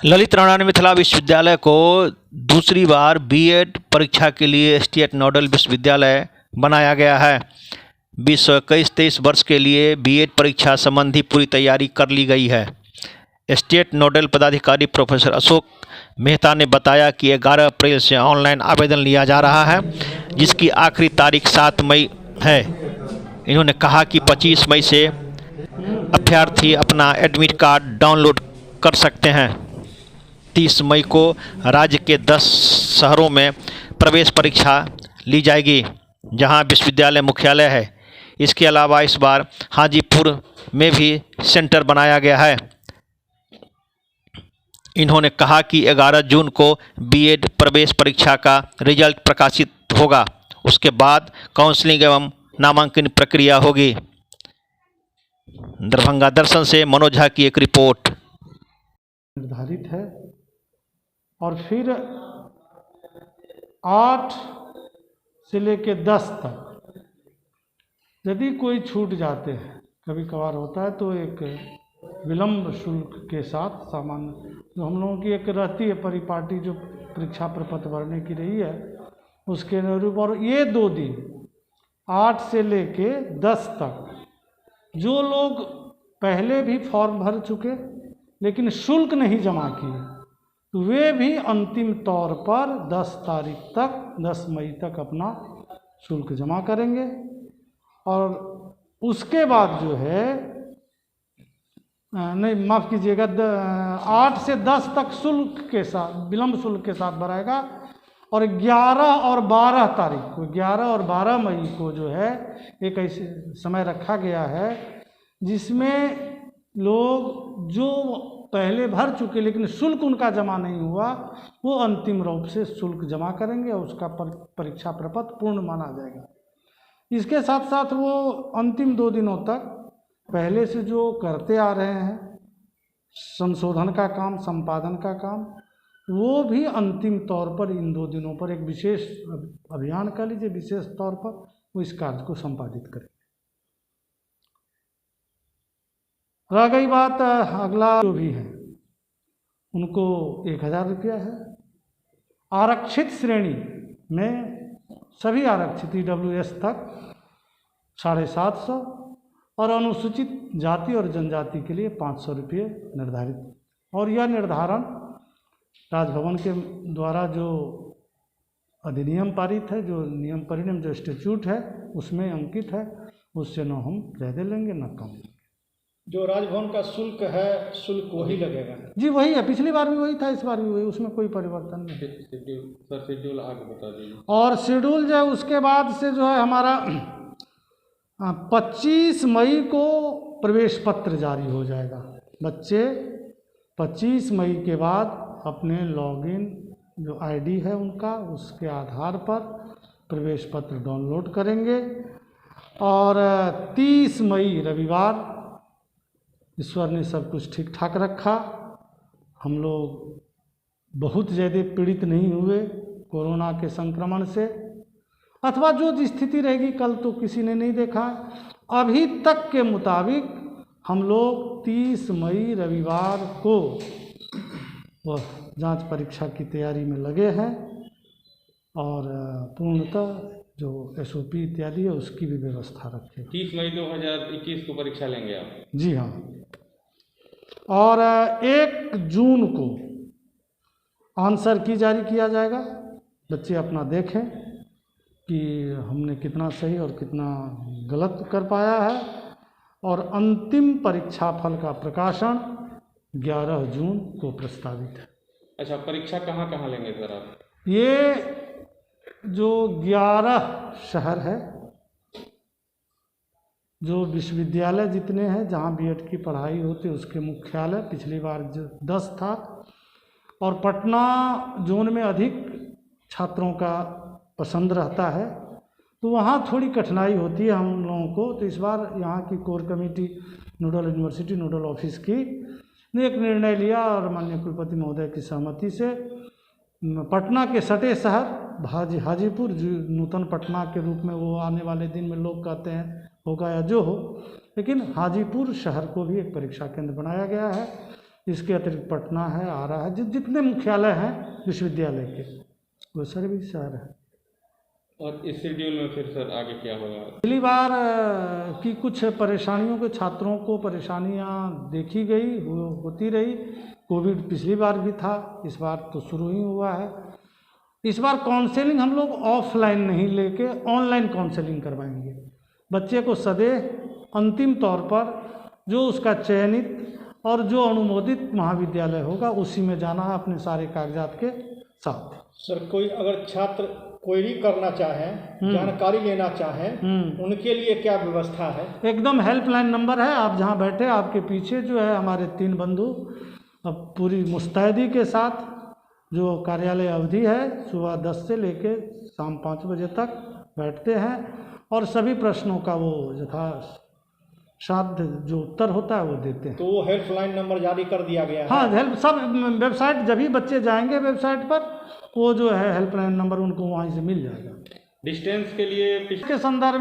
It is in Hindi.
ललित नारायण मिथिला विश्वविद्यालय को दूसरी बार बीएड परीक्षा के लिए स्टेट नोडल विश्वविद्यालय बनाया गया है। 2021-23 वर्ष के लिए बीएड परीक्षा संबंधी पूरी तैयारी कर ली गई है। स्टेट नोडल पदाधिकारी प्रोफेसर अशोक मेहता ने बताया कि 11 अप्रैल से ऑनलाइन आवेदन लिया जा रहा है, जिसकी आखिरी तारीख 7 मई है। इन्होंने कहा कि 25 मई से अभ्यर्थी अपना एडमिट कार्ड डाउनलोड कर सकते हैं। 30 मई को राज्य के 10 शहरों में प्रवेश परीक्षा ली जाएगी, जहां विश्वविद्यालय मुख्यालय है। इसके अलावा इस बार हाजीपुर में भी सेंटर बनाया गया है। इन्होंने कहा कि 11 जून को बीएड प्रवेश परीक्षा का रिजल्ट प्रकाशित होगा। उसके बाद काउंसलिंग एवं नामांकन प्रक्रिया होगी। दरभंगा दर्शन से मनोज झा की एक रिपोर्ट। निर्धारित है और फिर 8 से लेके 10 तक यदि कोई छूट जाते हैं, कभी कभार होता है, तो एक विलंब शुल्क के साथ सामान्य जो हम लोगों की एक रहती है परिपाटी जो परीक्षा प्रपत्र भरने की रही है, उसके अनुरूप। और ये 2 दिन 8 से लेके 10 तक जो लोग पहले भी फॉर्म भर चुके लेकिन शुल्क नहीं जमा किए, तो वे भी अंतिम तौर पर 10 तारीख तक 10 मई तक अपना शुल्क जमा करेंगे। और उसके बाद जो है नहीं, माफ़ कीजिएगा, 8 से 10 तक शुल्क के साथ विलंब शुल्क के साथ भराएगा। और 11 और 12 तारीख को 11 और 12 मई को जो है एक ऐसे समय रखा गया है जिसमें लोग जो पहले भर चुके लेकिन शुल्क उनका जमा नहीं हुआ, वो अंतिम रूप से शुल्क जमा करेंगे और उसका परीक्षा प्रपत्र पूर्ण माना जाएगा। इसके साथ साथ वो अंतिम 2 दिनों तक पहले से जो करते आ रहे हैं संशोधन का काम, संपादन का काम, वो भी अंतिम तौर पर इन 2 दिनों पर एक विशेष अभियान का लीजिए, विशेष तौर पर वो इस कार्य को संपादित करें। रह गई बात अगला जो भी है उनको 1000 रुपया है। आरक्षित श्रेणी में सभी आरक्षित EWS तक 750 और अनुसूचित जाति और जनजाति के लिए 500 रुपये निर्धारित। और यह निर्धारण राजभवन के द्वारा जो अधिनियम पारित है, जो नियम परिनियम जो स्टैट्यूट है उसमें अंकित है, उससे न हम ज़्यादा लेंगे न कम। जो राजभवन का शुल्क है, शुल्क वही लगेगा जी, वही है। पिछली बार भी वही था, इस बार भी वही, उसमें कोई परिवर्तन नहीं। शेड्यूल आगे बता दीजिए। और शेड्यूल जो है उसके बाद से जो है हमारा 25 मई को प्रवेश पत्र जारी हो जाएगा। बच्चे 25 मई के बाद अपने लॉगिन जो आईडी है उनका, उसके आधार पर प्रवेश पत्र डाउनलोड करेंगे। और 30 मई रविवार, ईश्वर ने सब कुछ ठीक ठाक रखा, हम लोग बहुत ज़्यादा पीड़ित नहीं हुए कोरोना के संक्रमण से, अथवा जो स्थिति रहेगी कल तो किसी ने नहीं देखा। अभी तक के मुताबिक हम लोग 30 मई रविवार को वह जांच परीक्षा की तैयारी में लगे हैं और पूर्णतः जो SOP इत्यादि है उसकी भी व्यवस्था रखें। 30 मई 2021 को परीक्षा लेंगे आप? जी हाँ। और 1 जून को आंसर की जारी किया जाएगा। बच्चे अपना देखें कि हमने कितना सही और कितना गलत कर पाया है। और अंतिम परीक्षा फल का प्रकाशन 11 जून को प्रस्तावित है। अच्छा, परीक्षा कहाँ कहाँ लेंगे सर आप? ये जो 11 शहर है, जो विश्वविद्यालय जितने हैं जहाँ बीएड की पढ़ाई होती है उसके मुख्यालय, पिछली बार जो 10 था, और पटना जोन में अधिक छात्रों का पसंद रहता है तो वहाँ थोड़ी कठिनाई होती है हम लोगों को। तो इस बार यहाँ की core committee nodal university nodal office की ने एक निर्णय लिया और माननीय कुलपति महोदय की सहमति से पटना के सटे शहर हाजीपुर, जो नूतन पटना के रूप में वो आने वाले दिन में लोग कहते हैं होगा या जो हो, लेकिन हाजीपुर शहर को भी एक परीक्षा केंद्र बनाया गया है। इसके अतिरिक्त पटना है, आरा है, जितने मुख्यालय हैं विश्वविद्यालय के वो सभी शहर है। और इस शेड्यूल में फिर सर आगे क्या होगा? पिछली बार की कुछ परेशानियों के छात्रों को परेशानियां देखी गई, होती रही। कोविड पिछली बार भी था, इस बार तो शुरू ही हुआ है। इस बार काउंसलिंग हम लोग ऑफलाइन नहीं लेके ऑनलाइन काउंसलिंग करवाएंगे। बच्चे को सदैव अंतिम तौर पर जो उसका चयनित और जो अनुमोदित महाविद्यालय होगा उसी में जाना है अपने सारे कागजात के साथ। सर कोई अगर छात्र क्वेरी करना चाहें, जानकारी लेना चाहें, उनके लिए क्या व्यवस्था है? एकदम हेल्पलाइन नंबर है, आप जहाँ बैठे आपके पीछे जो है हमारे 3 बंधु अब पूरी मुस्तैदी के साथ, जो कार्यालय अवधि है सुबह 10 से लेके शाम 5 बजे तक बैठते हैं और सभी प्रश्नों का वो यथासाध्य जो उत्तर होता है वो देते हैं। तो वो हेल्पलाइन नंबर जारी कर दिया गया है? हाँ, सब वेबसाइट, जब ही बच्चे जाएंगे वेबसाइट पर वो जो है हेल्पलाइन नंबर उनको वहीं से मिल जाएगा। डिस्टेंस के लिए के संदर्भ